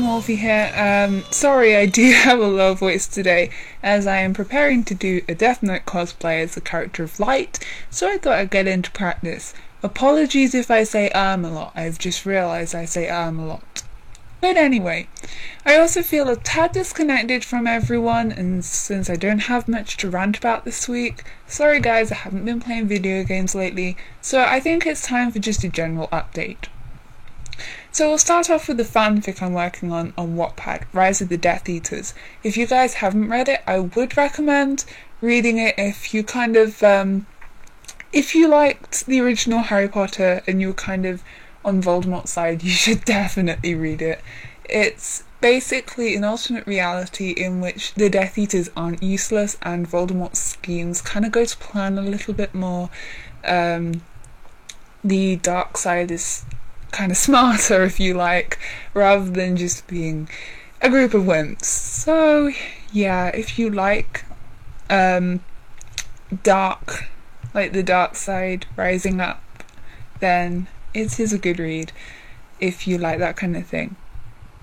Wolfie here. Sorry I do have a low voice today, as I am preparing to do a Death Note cosplay as the character of Light, so I thought I'd get into practice. Apologies if I say a lot, I've just realised I say a lot. But anyway, I also feel a tad disconnected from everyone, and since I don't have much to rant about this week, sorry guys, I haven't been playing video games lately, so I think it's time for just a general update. So we'll start off with the fanfic I'm working on Wattpad, Rise of the Death Eaters. If you guys haven't read it, I would recommend reading it if you if you liked the original Harry Potter and you were kind of on Voldemort's side, you should definitely read it. It's basically an alternate reality in which the Death Eaters aren't useless and Voldemort's schemes kind of go to plan a little bit more. The dark side is kind of smarter, if you like, rather than just being a group of wimps. So yeah, if you like dark, like the dark side rising up, then it is a good read if you like that kind of thing.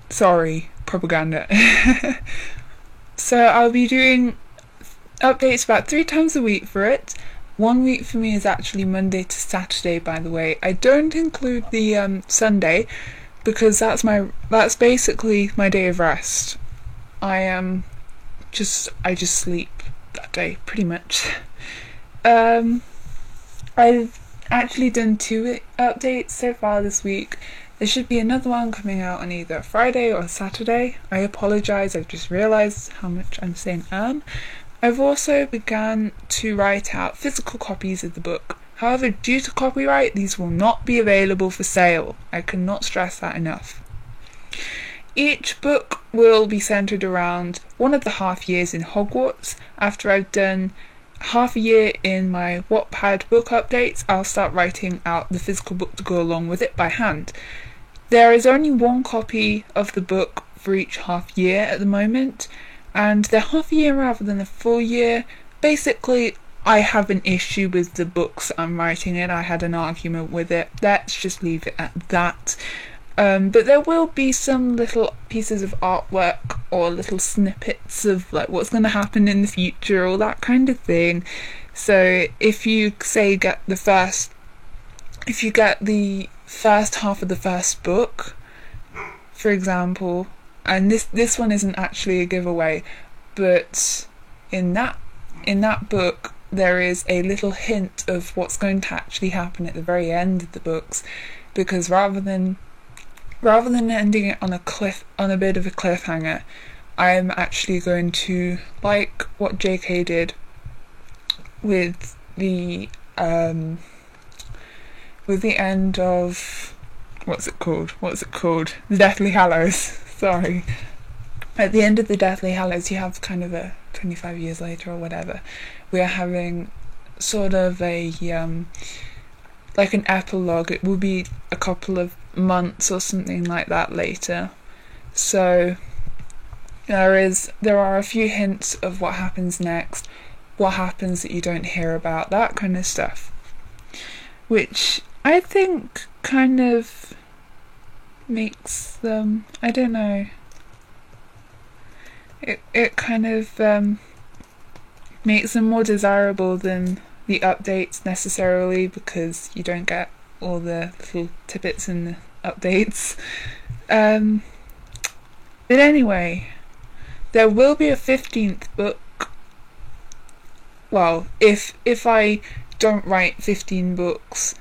Sorry, propaganda. So I'll be doing updates about 3 times a week for it. 1 week for me is actually Monday to Saturday, by the way. I don't include the Sunday because that's basically my day of rest. I just sleep that day pretty much. I've actually done 2 updates so far this week. There should be another one coming out on either Friday or Saturday. I apologise, I've just realised how much I'm saying I've also begun to write out physical copies of the book. However, due to copyright, these will not be available for sale. I cannot stress that enough. Each book will be centred around one of the half years in Hogwarts. After I've done half a year in my Wattpad book updates, I'll start writing out the physical book to go along with it by hand. There is only 1 copy of the book for each half year at the moment, and they're half a year rather than a full year. Basically, I have an issue with the books I'm writing in. I had an argument with it. Let's just leave it at that. But there will be some little pieces of artwork or little snippets of like what's going to happen in the future, all that kind of thing. So if you get the first half of the first book, for example, and this one isn't actually a giveaway, but in that book there is a little hint of what's going to actually happen at the very end of the books, because rather than ending it on a bit of a cliffhanger, I'm actually going to, like what JK did with the end of what's it called? The Deathly Hallows. Sorry. At the end of the Deathly Hallows, you have kind of a 25 years later or whatever. We are having sort of a like an epilogue. It will be a couple of months or something like that later. So there are a few hints of what happens next, what happens that you don't hear about, that kind of stuff, which I think kind of makes them, I don't know, it kind of makes them more desirable than the updates necessarily, because you don't get all the little tidbits in the updates. But anyway, there will be a 15th book. Well, if I don't write 15 books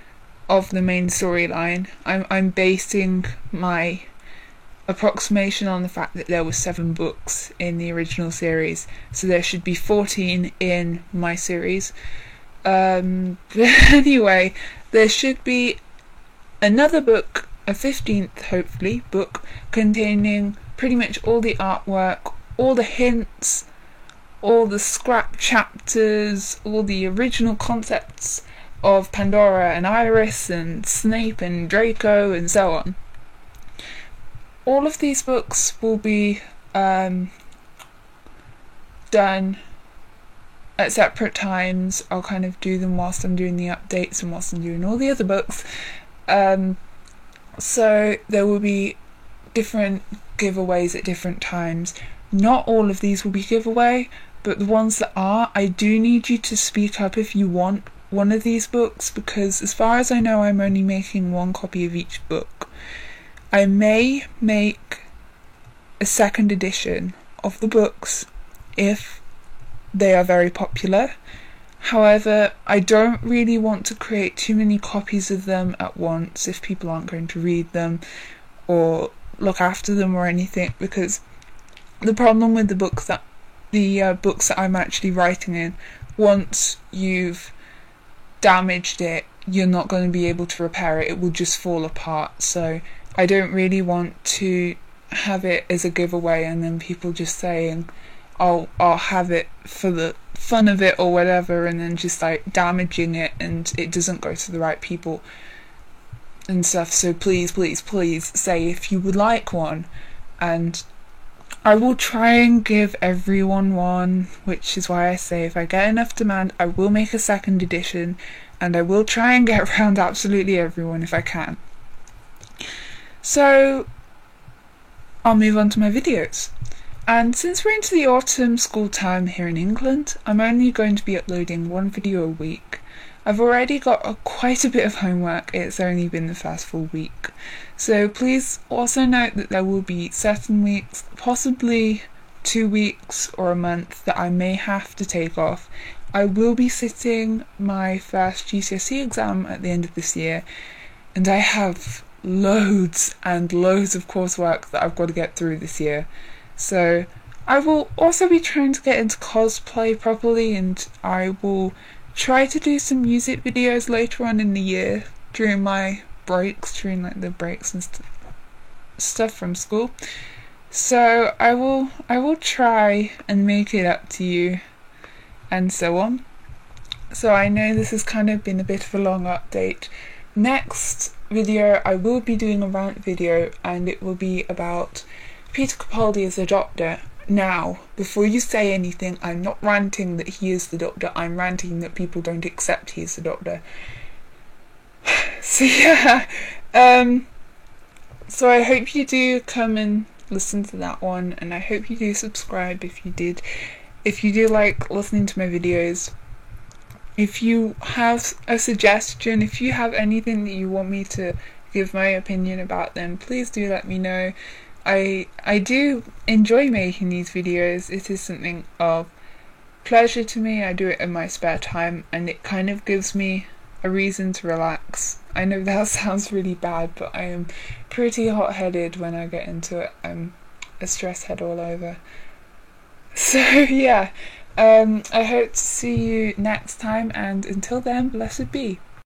of the main storyline, I'm basing my approximation on the fact that there were 7 books in the original series, so there should be 14 in my series. But anyway, there should be another book, a 15th hopefully book, containing pretty much all the artwork, all the hints, all the scrap chapters, all the original concepts of Pandora and Iris and Snape and Draco and so on. All of these books will be done at separate times. I'll kind of do them whilst I'm doing the updates and whilst I'm doing all the other books. So there will be different giveaways at different times. Not all of these will be giveaway, but the ones that are, I do need you to speak up if you want one of these books, because as far as I know, I'm only making one copy of each book. I may make a second edition of the books if they are very popular. However, I don't really want to create too many copies of them at once if people aren't going to read them or look after them or anything, because the problem with the books that I'm actually writing in, once you've damaged it, you're not going to be able to repair it. It will just fall apart. So I don't really want to have it as a giveaway and then people just saying, I'll have it for the fun of it or whatever, and then just like damaging it and it doesn't go to the right people and stuff. So please say if you would like one, and I will try and give everyone one, which is why I say if I get enough demand I will make a second edition, and I will try and get around absolutely everyone if I can. So I'll move on to my videos. And since we're into the autumn school time here in England, I'm only going to be uploading one video a week. I've already got quite a bit of homework, it's only been the first full week. So please also note that there will be certain weeks, possibly 2 weeks or a month, that I may have to take off. I will be sitting my first GCSE exam at the end of this year, and I have loads and loads of coursework that I've got to get through this year. So I will also be trying to get into cosplay properly, and I will try to do some music videos later on in the year during my breaks, during like the breaks and stuff from school. So I will try and make it up to you and so on. So I know this has kind of been a bit of a long update. Next video I will be doing a rant video, and it will be about Peter Capaldi as a Doctor. Now, before you say anything, I'm not ranting that he is the Doctor, I'm ranting that people don't accept he is the Doctor. So yeah, so I hope you do come and listen to that one, and I hope you do subscribe if you do like listening to my videos. If you have a suggestion, if you have anything that you want me to give my opinion about, then please do let me know. I do enjoy making these videos. It is something of pleasure to me. I do it in my spare time, and it kind of gives me a reason to relax. I know that sounds really bad, but I am pretty hot-headed when I get into it. I'm a stress head all over. So yeah, I hope to see you next time, and until then, blessed be.